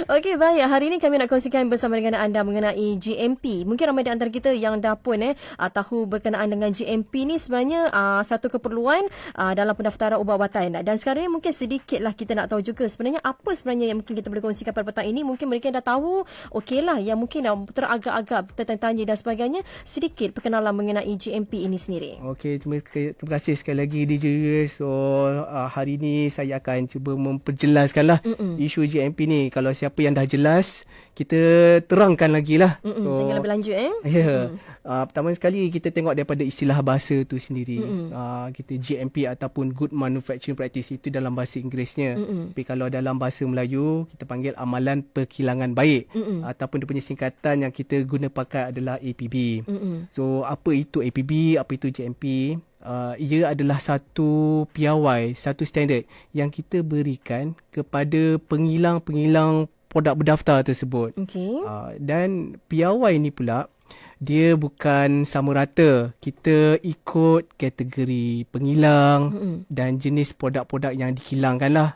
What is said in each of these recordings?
Okey, baik. Hari ini kami nak kongsikan bersama dengan anda mengenai GMP. Mungkin ramai di antara kita yang dah pun tahu berkenaan dengan GMP ni sebenarnya satu keperluan dalam pendaftaran ubat-ubatan. Dan sekarang ni mungkin sedikitlah kita nak tahu juga sebenarnya apa sebenarnya yang mungkin kita boleh kongsikan pada petang ini. Mungkin mereka dah tahu, okeylah, yang mungkin teragak-agak tertanya dan sebagainya. Sedikit perkenalan mengenai GMP ini sendiri. Okey, terima kasih sekali lagi DJ. So, hari ni saya akan cuba memperjelaskanlah isu GMP ni. Kalau siapa yang dah jelas, kita terangkan lagi lah. Jangan lebih lanjut Ya. Pertama sekali kita tengok daripada istilah bahasa tu sendiri. Kita GMP ataupun Good Manufacturing Practice itu dalam bahasa Inggerisnya. Tapi kalau dalam bahasa Melayu, kita panggil amalan perkilangan baik. Ataupun dia punya singkatan yang kita guna pakai adalah APB. So, apa itu APB, apa itu GMP? Ia adalah satu piawai, satu standard yang kita berikan kepada pengilang-pengilang produk berdaftar tersebut. Okey. Dan piawai ni pula, dia bukan sama rata. Kita ikut kategori pengilang dan jenis produk-produk yang dikilangkan lah.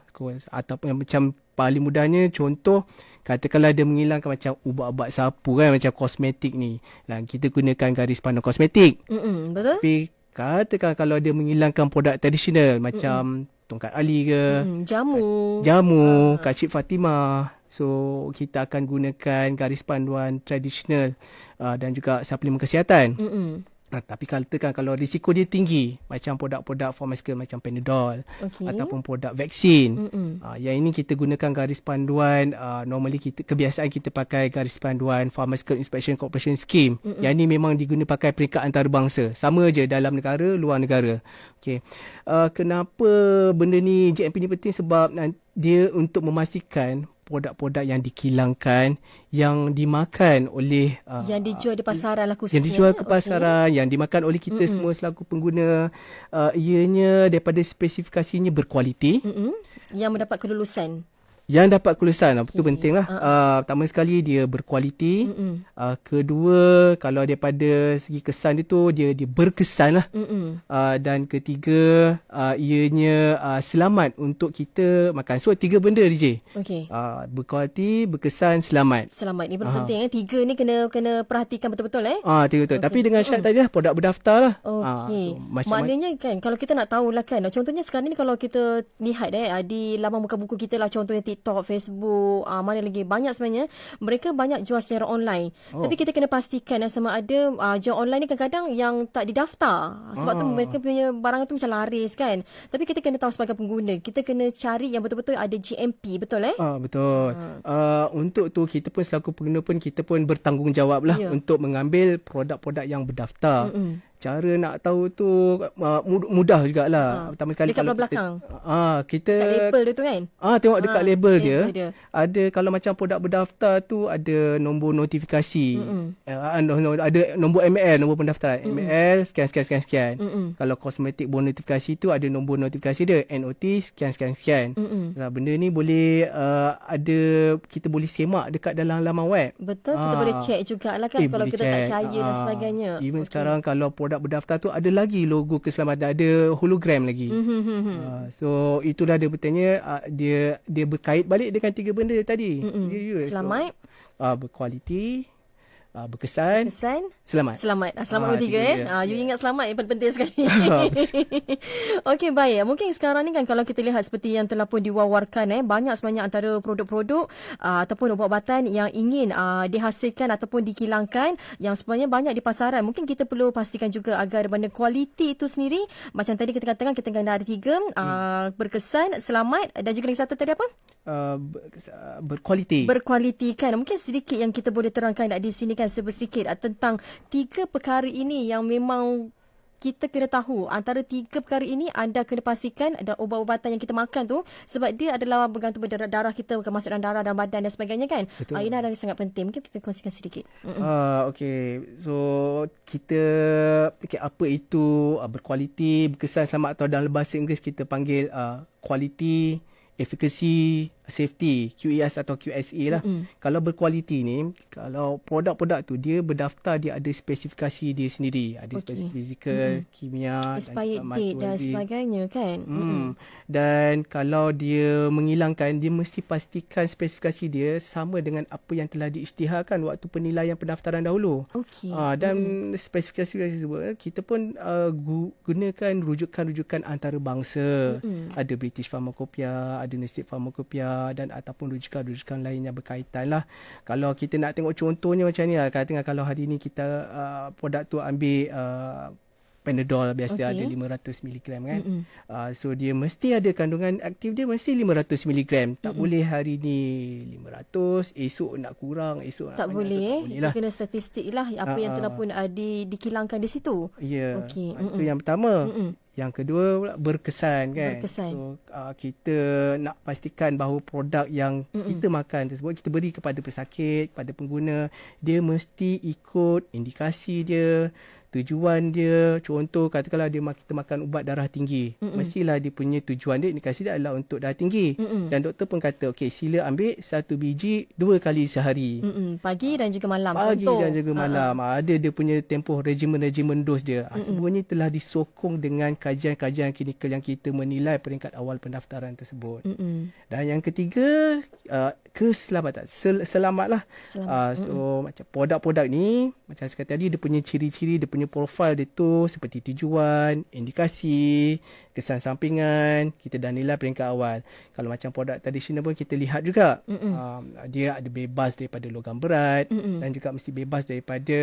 Ataupun macam paling mudahnya, contoh, katakanlah dia menghilangkan macam ubat-ubat sapu kan, macam kosmetik ni. Dan kita gunakan garis panel kosmetik. Betul. Tapi katakan kalau dia menghilangkan produk tradisional macam tongkat ali ke, jamu, Kak Cik Fatimah. So, kita akan gunakan garis panduan tradisional dan juga suplemen kesihatan. Tapi katakan kalau risiko dia tinggi, macam produk-produk pharmaceutical macam Panadol ataupun produk vaksin. Yang ini kita gunakan garis panduan, normally kebiasaan kita pakai garis panduan Pharmaceutical Inspection Corporation Scheme. Yang ini memang diguna pakai peringkat antarabangsa. Sama je dalam negara, luar negara. Okay. Kenapa benda ni GMP ni penting? Sebab dia untuk memastikan produk-produk yang dikilangkan, yang dimakan oleh yang dijual di pasaran lah khususnya. Yang dijual ke pasaran, yang dimakan oleh kita semua selaku pengguna, ianya daripada spesifikasinya berkualiti. Yang mendapat kelulusan. Yang dapat kelulusan, itu penting lah. Pertama sekali dia berkualiti. Kedua, kalau daripada segi kesan dia tu, dia berkesan lah. Dan ketiga, ianya selamat untuk kita makan. So, 3 benda DJ. Okey. Berkualiti, berkesan, selamat. Selamat ni penting. 3 ni kena perhatikan betul-betul 3 betul. Tapi dengan syarat tadi lah, produk berdaftar lah. Okey. So, maknanya kan, kalau kita nak tahulah kan, contohnya sekarang ni kalau kita lihat di laman muka buku kita lah, contohnya TikTok, Facebook, mana lagi banyak sebenarnya, mereka banyak jual secara online. Tapi kita kena pastikan sama ada jual online ni kadang-kadang yang tak didaftar. Sebab tu mereka punya barang tu macam laris kan. Tapi kita kena tahu sebagai pengguna, kita kena cari yang betul-betul ada GMP, betul betul. Untuk tu kita pun selaku pengguna pun kita pun bertanggungjawab lah untuk mengambil produk-produk yang berdaftar. Cara nak tahu tu mudah jugalah. Pertama sekali dekat kalau belakang. Kita dekat label dia tu kan. Tengok dekat label dia. Ada kalau macam produk berdaftar tu ada nombor notifikasi. Ada nombor ML, nombor pendaftaran. ML sekian. Kalau kosmetik bon notifikasi tu ada nombor notifikasi dia, NOT sekian. Benda ni boleh kita boleh semak dekat dalam laman web. Betul, kita boleh check jugalah kan kalau kita tak percaya dan sebagainya. Even sekarang kalau produk berdaftar tu ada lagi logo keselamatan, ada hologram lagi. So itulah dia bertanya, dia berkait balik dengan 3 benda tadi. Selamat, berkualiti, berkesan, selamat. Selamat nombor 3 you ingat selamat yang paling penting sekali. Okey, baik. Mungkin sekarang ni kan kalau kita lihat seperti yang telah pun diwawarkan banyak sebenarnya antara produk-produk ataupun ubat-ubatan yang ingin dihasilkan ataupun dikilangkan yang sebenarnya banyak di pasaran. Mungkin kita perlu pastikan juga agar benda kualiti itu sendiri, macam tadi kita katakan kita kena ada 3, berkesan, selamat dan juga lagi satu tadi apa? Berkualiti kan. Mungkin sedikit yang kita boleh terangkan di sini kan, sedikit tentang 3 perkara ini yang memang kita kena tahu. Antara 3 perkara ini anda kena pastikan ada ubat-ubatan yang kita makan tu, sebab dia adalah bergantung pada darah kita, masuk dalam darah dan badan dan sebagainya kan. Ini adalah sangat penting. Mungkin kita kongsikan sedikit. Okey. So kita apa itu berkualiti, berkesan, selamat, atau dalam bahasa Inggeris kita panggil quality, efficacy, safety, QES atau QSA lah. Kalau berkualiti ni, kalau produk-produk tu dia berdaftar, dia ada spesifikasi dia sendiri. Ada spesifikasi fizikal, kimia, expired date dan sebagainya kan. Dan kalau dia menghilangkan, dia mesti pastikan spesifikasi dia sama dengan apa yang telah diisytiharkan waktu penilaian pendaftaran dahulu. Dan spesifikasi tersebut kita pun gunakan rujukan-rujukan antarabangsa. Ada British Pharmacopoeia, ada Nasdaq Pharmacopoeia dan ataupun rujukan-rujukan lain yang berkaitan lah. Kalau kita nak tengok contohnya macam ni lah, katakan kalau hari ni kita produk tu ambil Panadol biasa ada 500 mg kan. So dia mesti ada kandungan aktif dia mesti 500 mg. Tak boleh hari ni 500, esok nak kurang, esok nak tak banyak. Boleh, tak boleh lah. Kena statistik lah apa yang telah pun dikilangkan di situ. Ya. Itu yang pertama. Yang kedua pula berkesan kan. So kita nak pastikan bahawa produk yang kita makan tersebut, kita beri kepada pesakit, kepada pengguna, dia mesti ikut indikasi dia, tujuan dia. Contoh katakanlah kita makan ubat darah tinggi, mestilah dia punya tujuan dia, indikasi dia adalah untuk darah tinggi. Dan doktor pun kata okey, sila ambil 1 biji 2 kali sehari. Pagi dan juga malam. Pagi dan juga malam. Ada dia punya tempoh regimen dos dia. Semuanya telah disokong dengan kajian-kajian klinikal yang kita menilai peringkat awal pendaftaran tersebut. Dan yang ketiga, keselamatan. Selamatlah. So macam produk-produk ni, macam saya kata tadi, dia punya ciri-ciri, dia punya profil dia tu seperti tujuan, indikasi, kesan sampingan, kita dah nilai peringkat awal. Kalau macam produk tradisional pun kita lihat juga, dia ada bebas daripada logam berat dan juga mesti bebas daripada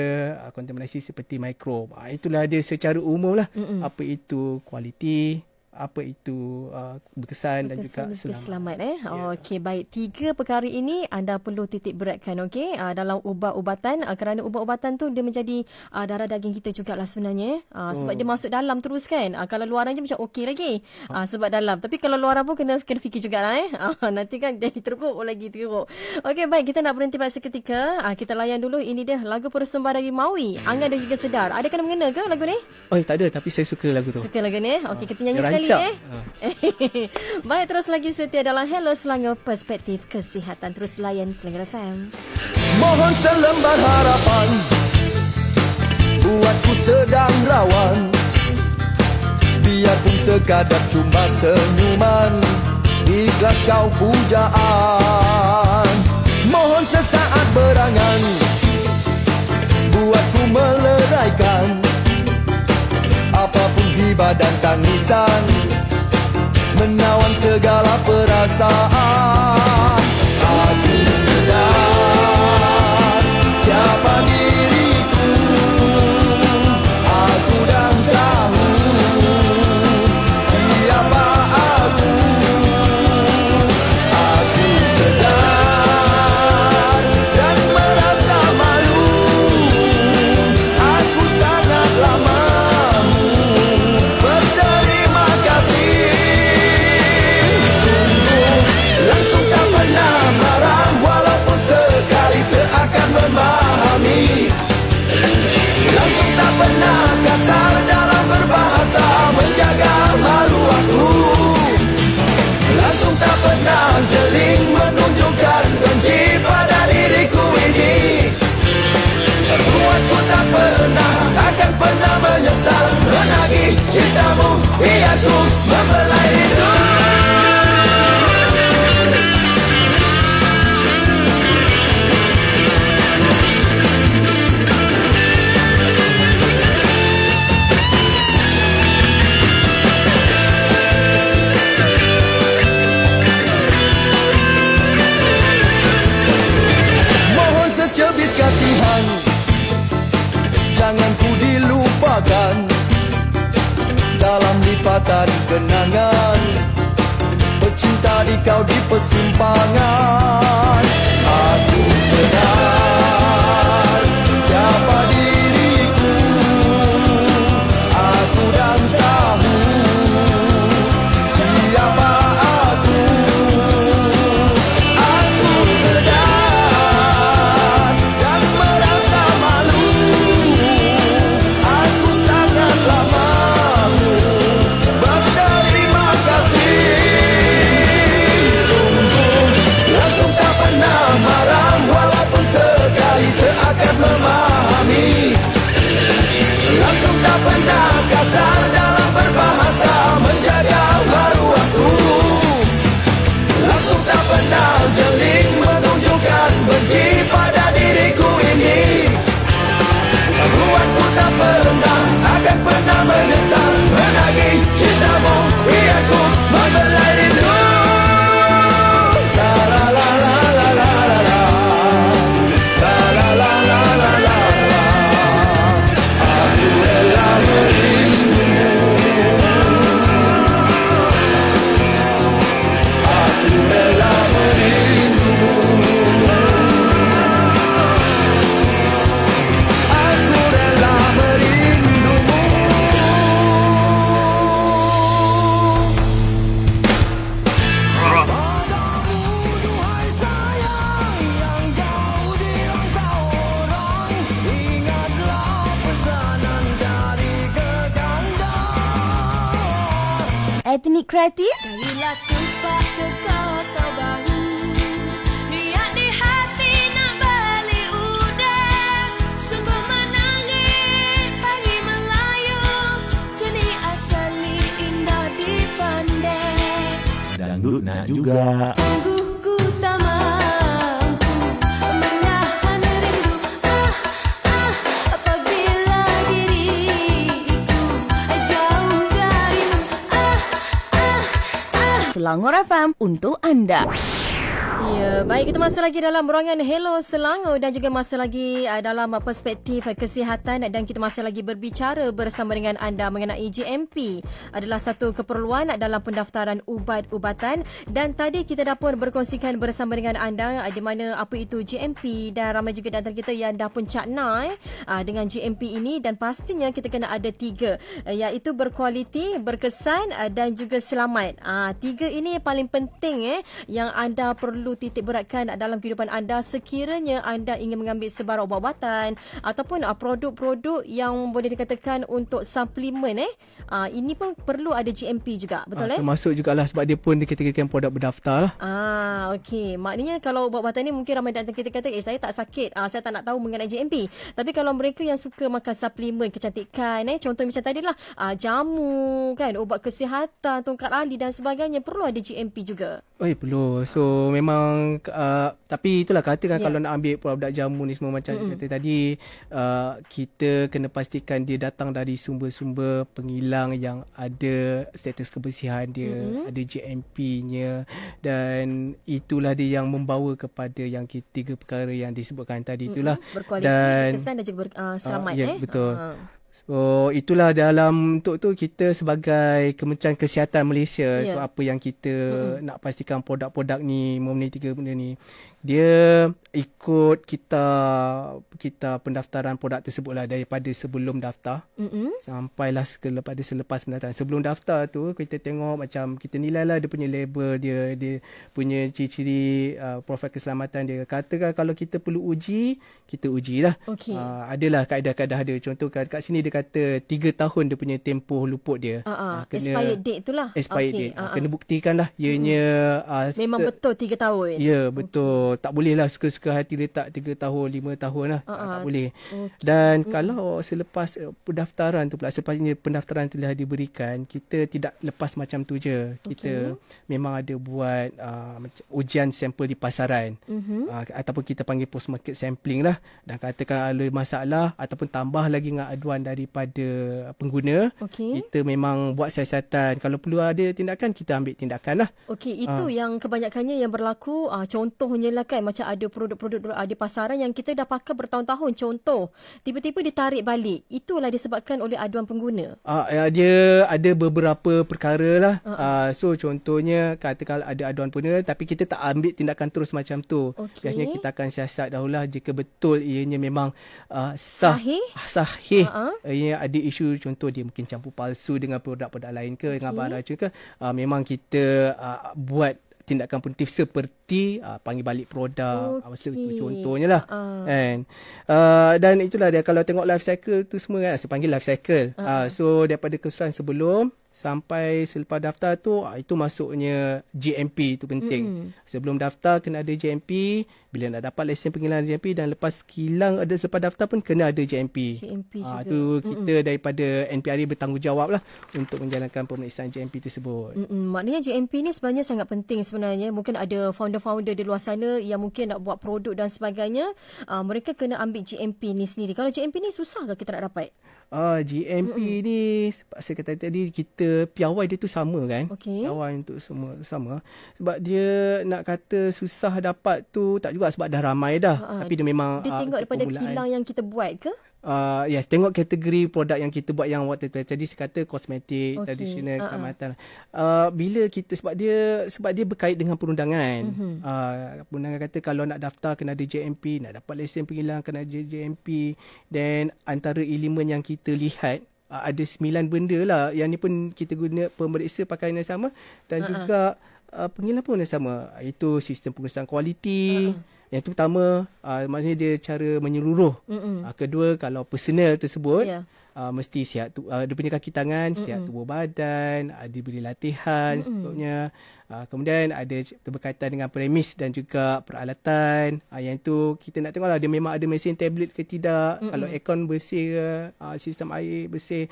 kontaminasi seperti mikrob. Itulah dia secara umum lah. Apa itu kualiti, apa itu berkesan dan juga selamat. Okey, baik. 3 perkara ini anda perlu titik beratkan, okey, dalam ubat-ubatan, kerana ubat-ubatan tu dia menjadi darah daging kita jugalah sebenarnya. Sebab dia masuk dalam terus kan. Kalau luaran je macam okey lagi. Sebab dalam. Tapi kalau luaran pun kena fikir jugalah. Nanti kan jadi teruk lagi teruk. Okey, baik, kita nak berhenti pada seketika. Kita layan dulu, ini dia lagu persembahan dari Maui, Angan dan juga Sedar. Ada kena mengena ke lagu ni? Tak ada, tapi saya suka lagu tu. Suka lagu ni? Okey, kita nyanyi sekali. Baik, terus lagi setia dalam Hello Selangor, Perspektif Kesihatan. Terus layan Selangor FM. Mohon selembar harapan, buatku sedang rawan. Biarpun sekadar cuma senyuman, ikhlas kau pujaan. Mohon sesaat berangan, buatku meleraikan apapun hibah dan tangisan, menawan segala perasaan. Aku sedar siapa diriku, aku dan tahu siapa aku. Aku sedar dan merasa malu, aku sangatlah malu berterima kasih. Sungguh langsung tak pernah marah, walaupun sekali seakan memahami. Langsung tak pernah kasar dalam berbahasa, menjaga malu aku. Langsung tak pernah jeling menunjukkan benci pada diriku ini. Buatku tak pernah, takkan pernah menyesal menagih cintamu, biarku membelai rindu. Mohon secebis kasihan, jangan ku dilupakan dalam lipatan kenangan, pecinta di kau di persimpangan. Aku sedar siapa diriku, aku dan tahu siapa aku. Aku sedar dan merasa malu, aku sangatlah malu berterima kasih. etnik kreatif? Kalilah tumpah kekal bahu, niat di hati nak beli udang, sungguh menangis pagi Melayu, seni asli indah dipandang. Dangdut nak juga. Sungguh ku tak mampu menahan rindu, apabila diriku jauh darimu, Selangor FM untuk anda. Ya, baik, kita masih lagi dalam ruangan Hello Selangor dan juga masih lagi dalam perspektif kesihatan dan kita masih lagi berbicara bersama dengan anda mengenai GMP adalah satu keperluan dalam pendaftaran ubat-ubatan dan tadi kita dah pun berkongsikan bersama dengan anda di mana apa itu GMP dan ramai juga di antara kita yang dah pun cakna dengan GMP ini dan pastinya kita kena ada 3 iaitu berkualiti, berkesan dan juga selamat. 3 ini paling penting yang anda perlu titik beratkan dalam kehidupan anda sekiranya anda ingin mengambil sebarang ubat-ubatan ataupun produk-produk yang boleh dikatakan untuk suplemen ini pun perlu ada GMP juga, betul Termasuk jugalah sebab dia pun dikategorikan produk berdaftar lah. Okey. Maknanya kalau ubat-ubatan ni mungkin ramai dan kita kata saya tak sakit, saya tak nak tahu mengenai GMP. Tapi kalau mereka yang suka makan suplemen kecantikan contoh macam tadilah jamu kan, ubat kesihatan, tongkat ali dan sebagainya perlu ada GMP juga. Perlu. So memang tapi itulah katakan kalau nak ambil produk jamu ni semua macam kata tadi kita kena pastikan dia datang dari sumber-sumber pengilang yang ada status kebersihan dia, ada GMP-nya dan itulah dia yang membawa kepada yang 3 perkara yang disebutkan tadi itulah. Berkualiti, dan berkesan dan juga selamat betul. So itulah dalam untuk tu kita sebagai Kementerian Kesihatan Malaysia so apa yang kita nak pastikan produk-produk ni memenuhi 3 benda ni dia ikut kita pendaftaran produk tersebutlah daripada sebelum daftar sampailah selepas pendaftaran. Sebelum daftar tu kita tengok macam kita nilailah dia punya label dia punya ciri-ciri profil keselamatan dia. Katakan kalau kita perlu uji, kita ujilah. Adalah kaedah-kaedah dia. Contoh kat sini dia kata 3 tahun dia punya tempoh luput dia. Expired date tu lah. Expired date. Kena buktikanlah ianya memang betul 3 tahun. Ya, betul. Tak boleh lah suka-suka hati letak 3 tahun, 5 tahun lah. Tak boleh. Dan kalau selepas pendaftaran tu pula, sepatutnya pendaftaran telah diberikan, kita tidak lepas macam tu je. Kita memang ada buat ujian sampel di pasaran. Ataupun kita panggil post market sampling lah. Dan katakan ada masalah ataupun tambah lagi dengan aduan daripada pengguna, kita memang buat siasatan. Kalau perlu ada tindakan, kita ambil tindakan lah. Itu yang kebanyakannya yang berlaku. Contohnya lah kan, macam ada produk-produk di pasaran yang kita dah pakai bertahun-tahun. Contoh, tiba-tiba ditarik balik. Itulah disebabkan oleh aduan pengguna. Dia ada beberapa perkara lah. So contohnya, katakan ada aduan pengguna tapi kita tak ambil tindakan terus macam tu. Biasanya kita akan siasat dahululah jika betul ianya memang sahih. Ia ada isu, contoh dia mungkin campur palsu dengan produk-produk lain ke, dengan bahan racun ke, memang kita buat tindakan punitif seperti panggil balik produk, contohnya lah. Dan itulah dia, kalau tengok life cycle tu semua kan, saya panggil life cycle. So daripada keseluruhan sebelum sampai selepas daftar tu, itu masuknya GMP tu penting. Sebelum daftar kena ada GMP, bila nak dapat lesen pengiriman GMP, dan lepas kilang ada selepas daftar pun kena ada GMP juga. Itu kita daripada NPRA bertanggungjawab lah untuk menjalankan pemeriksaan GMP tersebut. Maknanya GMP ni sebenarnya sangat penting sebenarnya. Mungkin ada founder-founder di luar sana yang mungkin nak buat produk dan sebagainya, mereka kena ambil GMP ni sendiri. Kalau GMP ni susah ke kita nak dapat? GMP ni saya kata tadi, kita piawai dia tu sama kan. Piawai untuk semua sama. Sebab dia nak kata susah dapat tu tak juga, sebab dah ramai dah. Tapi dia memang dia tengok daripada kilang yang kita buat ke? Yes, tengok kategori produk yang kita buat yang waktu tadi saya kata kosmetik, tradisional, keselamatan. Bila kita sebab dia berkait dengan perundangan. Perundangan kata kalau nak daftar kena ada JMP, nak dapat lesen pengilang kena ada JMP, dan antara elemen yang kita lihat ada 9 benda lah. Yang ni pun kita guna pemeriksa pakaian yang sama dan juga pengilang pun yang sama. Itu sistem pengurusan kualiti. Yang pertama, maksudnya dia cara menyeluruh. Kedua, kalau personal tersebut, mesti sihat dia punya kaki tangan, sihat tubuh badan, diberi latihan sebagainya. Kemudian ada berkaitan dengan premis dan juga peralatan. Yang tu kita nak tengoklah dia memang ada mesin tablet ke tidak, kalau aircon bersih ke, sistem air bersih.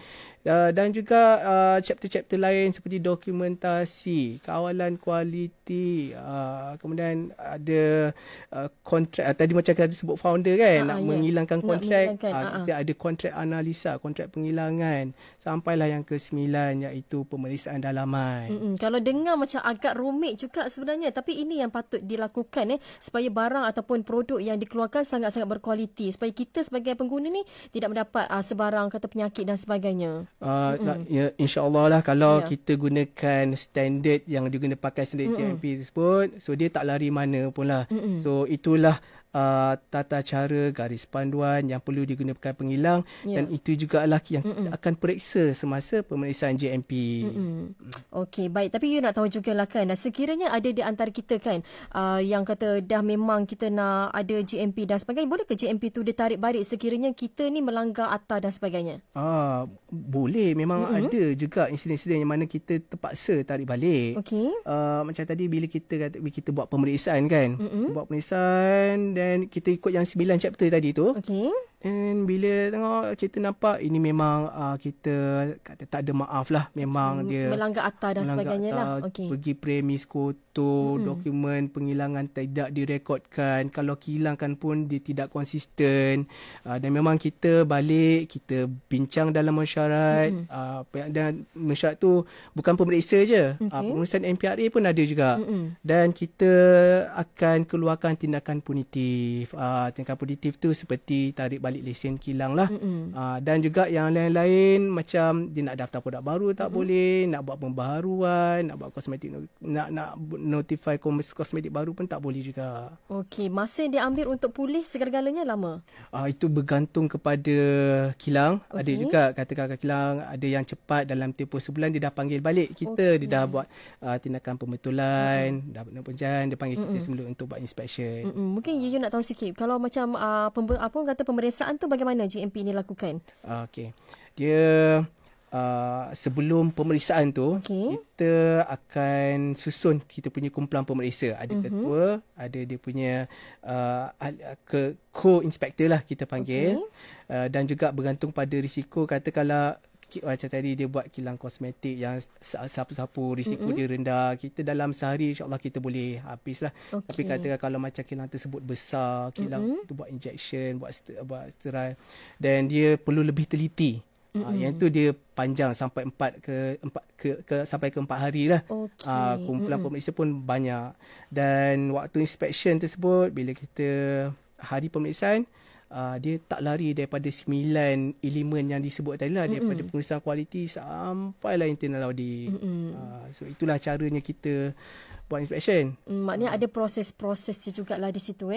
Dan juga chapter-chapter lain seperti dokumentasi, kawalan kualiti, kemudian ada kontrak, tadi macam kita sebut founder kan, nak menghilangkan kontrak. Kita ada kontrak analisa, kontrak penghilangan, sampailah yang ke-9 iaitu pemeriksaan dalaman. Kalau dengar macam agak rumit juga sebenarnya, tapi ini yang patut dilakukan supaya barang ataupun produk yang dikeluarkan sangat-sangat berkualiti, supaya kita sebagai pengguna ni tidak mendapat sebarang kata penyakit dan sebagainya. InsyaAllah lah kalau kita gunakan standard yang diguna pakai standard GMP tersebut, so dia tak lari mana pun lah. So itulah tata cara garis panduan yang perlu digunakan penghilang, dan itu juga lah yang kita akan periksa semasa pemeriksaan GMP. Okey, baik. Tapi you nak tahu jugalah kan, sekiranya ada di antara kita kan yang kata dah memang kita nak ada GMP dan sebagainya, boleh ke GMP tu dia tarik balik sekiranya kita ni melanggar ATA dan sebagainya? Boleh. Memang ada juga insiden-insiden yang mana kita terpaksa tarik balik. Okey. Macam tadi bila kita buat pemeriksaan kan, buat pemeriksaan dan kita ikut yang 9 chapter tadi tu. Okey. And bila tengok kita nampak ini memang kita kata tak ada maaf lah, memang dia melanggar ATA dan sebagainya lah. Okey. Pergi premis kotor, dokumen penghilangan tidak direkodkan, kalau hilangkan pun dia tidak konsisten. Dan memang kita balik, kita bincang dalam mesyuarat. Dan mesyuarat tu bukan pemeriksa je, pemeriksaan MPRA pun ada juga. Dan kita akan keluarkan tindakan punitif. Tindakan punitif tu seperti tarik balik lesen kilang lah. Dan juga yang lain-lain macam dia nak daftar produk baru tak boleh, nak buat pembaharuan, nak buat kosmetik, nak notify kosmetik baru pun tak boleh juga. Okey, masa dia ambil untuk pulih segala-galanya lama? Itu bergantung kepada kilang. Ada juga katakan kilang ada yang cepat, dalam tempoh sebulan dia dah panggil balik kita, dia dah buat tindakan pembetulan, dah buat penjahan, dia panggil kita semula untuk buat inspection. Mungkin you nak tahu sikit kalau macam pemeriksaan tu bagaimana GMP ni lakukan? Okey. Dia sebelum pemeriksaan tu, kita akan susun kita punya kumpulan pemeriksa. Ada ketua, ada dia punya co-inspector lah kita panggil. Dan juga bergantung pada risiko. Katakanlah macam tadi dia buat kilang kosmetik yang sapu-sapu, risiko dia rendah, kita dalam sehari insyaAllah kita boleh habis lah. Tapi katakan kalau macam kilang tersebut besar, kilang tu buat injection, buat sterile, dan dia perlu lebih teliti. Yang tu dia panjang sampai 4 hari lah. Kumpulan pemeriksa pun banyak. Dan waktu inspection tersebut, bila kita hari pemeriksaan, dia tak lari daripada 9 elemen yang disebut tadi lah, daripada pemeriksaan kualiti sampailah internal audit. So itulah caranya kita buat inspection. Maknanya ada proses-prosesnya jugalah di situ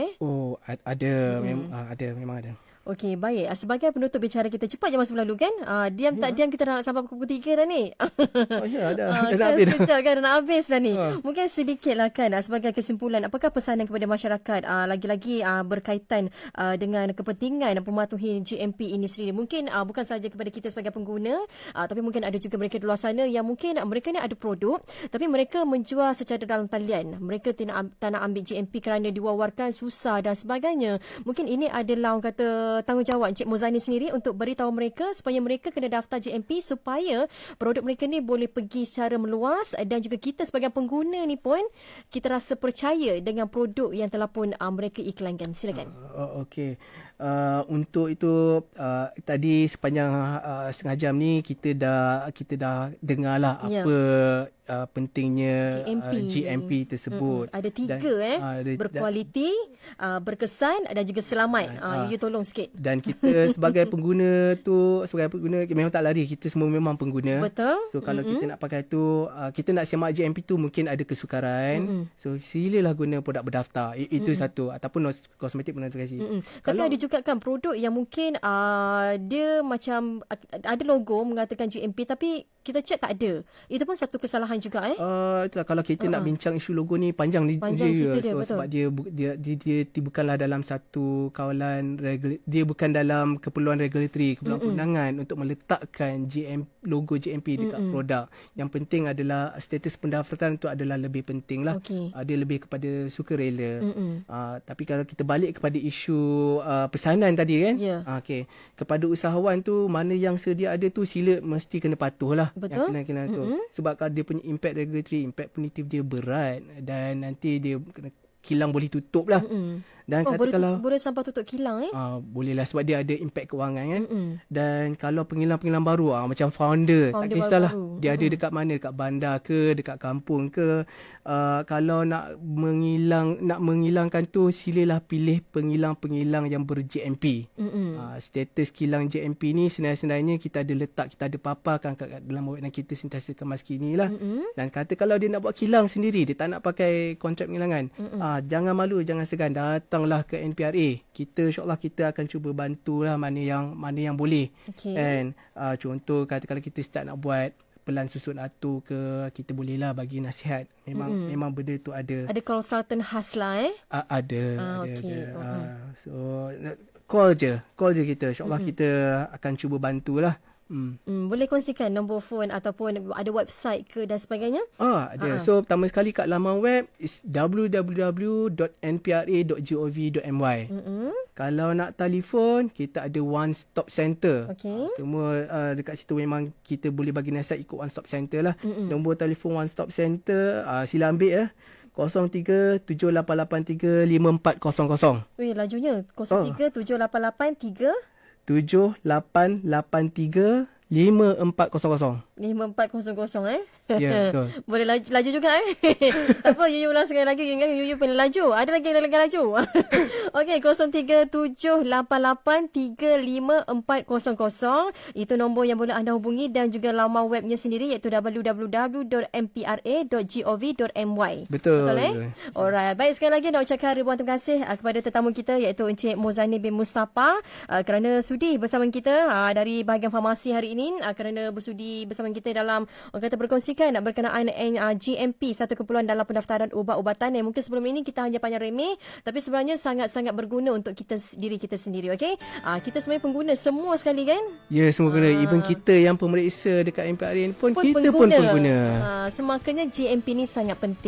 Ada. Memang ada. Okey, baik. Sebagai penutup bicara kita, cepat je masa berlalu kan? Diam tak diam kita dah nak sampai pukul 3 dah ni. Dah nak habis dah. Sekejap kan, dah nak habis dah ni. Mungkin sedikit lah kan, sebagai kesimpulan, apakah pesanan kepada masyarakat lagi-lagi berkaitan dengan kepentingan mematuhi GMP ini sendiri? Mungkin bukan sahaja kepada kita sebagai pengguna, tapi mungkin ada juga mereka di luar sana yang mungkin mereka ni ada produk, tapi mereka menjual secara dalam talian. Mereka tak nak ambil GMP kerana diwawarkan susah dan sebagainya. Mungkin ini adalah orang kata tanggungjawab Encik Muzani sendiri untuk beritahu mereka supaya mereka kena daftar GMP supaya produk mereka ni boleh pergi secara meluas, dan juga kita sebagai pengguna ni pun kita rasa percaya dengan produk yang telah pun mereka iklankan. Silakan. Okey. Untuk itu tadi sepanjang setengah jam ni kita dah dengarlah apa pentingnya GMP tersebut. Ada 3 berkualiti, berkesan dan juga selamat. You tolong sikit. Dan kita sebagai pengguna memang tak lari, kita semua memang pengguna. Betul. So kalau kita nak pakai tu, kita nak semak GMP tu mungkin ada kesukaran. So silalah guna produk berdaftar. Itu satu, ataupun kosmetik notifikasi. Tapi ada juga kan produk yang mungkin dia macam ada logo mengatakan GMP tapi kita cek tak ada. Itu pun satu kesalahan kesudahan juga Itulah kalau kita nak bincang isu logo ni panjang Panjang cerita dia, so, betul. sebab dia bukanlah dalam satu kawalan dia bukan dalam keperluan regulatory, keperluan perundangan untuk meletakkan logo JMP dekat produk. Yang penting adalah status pendaftaran tu adalah lebih penting lah. Okey. Dia lebih kepada sukarela. Tapi kalau kita balik kepada isu pesanan tadi kan, Ya. okey, kepada usahawan tu mana yang sedia ada tu sila mesti kena patuh lah. Betul. Yang kena tu. Sebab kalau dia punya impact regulatory, impact punitif dia berat dan nanti dia kena kilang boleh tutup lah. Dan boleh sampai tutup kilang boleh lah sebab dia ada impact kewangan kan. Dan kalau pengilang-pengilang baru macam founder tak kisahlah baru-baru. dia ada dekat mana, dekat bandar ke, dekat kampung ke, kalau nak menghilangkan tu silalah pilih pengilang-pengilang yang ber-JMP. Status kilang JMP ni sebenarnya kita ada letak, kita ada paparkan kat dalam webinar kita sentiasa kemas kini lah. Dan kata kalau dia nak buat kilang sendiri, dia tak nak pakai kontrak pengilangan, jangan malu, jangan segan, datanglah ke NPRA. Kita insyaAllah kita akan cuba bantulah mana yang boleh. Okey. And contoh kata kalau kita start nak buat pelan susun atur ke, kita bolehlah bagi nasihat. Memang benda tu ada. Ada konsultan khas lah Ada. okey. So call je kita. InsyaAllah kita akan cuba bantulah. Boleh kongsikan nombor phone ataupun ada website ke dan sebagainya? Ada. So pertama sekali kat laman web is www.npra.gov.my. Kalau nak telefon, kita ada one stop center. Okey. Semua dekat situ memang kita boleh bagi nasihat ikut one stop center lah. Nombor telefon one stop center sila ambil 0378835400. Weh, lajunya 037883 7883 5400. 5400 Ya, betul. Boleh laju juga Tak apa, Yuyu ulang sekali lagi. Yuyu pernah laju. Ada lagi yang laju. Okey, 0378835400. Itu nombor yang boleh anda hubungi dan juga laman webnya sendiri iaitu www.mpra.gov.my. Betul. Alright. Baik, sekali lagi nak ucapkan ribuan terima kasih kepada tetamu kita iaitu Encik Muzani bin Mustafa kerana sudi bersama kita dari bahagian farmasi hari ini, kerana bersudi bersama kita dalam orang kata berkongsi berkenaan GMP, satu keperluan dalam pendaftaran ubat-ubatan yang mungkin sebelum ini kita hanya pandang remeh tapi sebenarnya sangat-sangat berguna untuk diri kita sendiri. Okey, kita sebenarnya pengguna semua sekali kan. Ya, semua guna. Even kita yang pemeriksa dekat MPRA pun kita pun pengguna. Semakanya GMP ni sangat penting.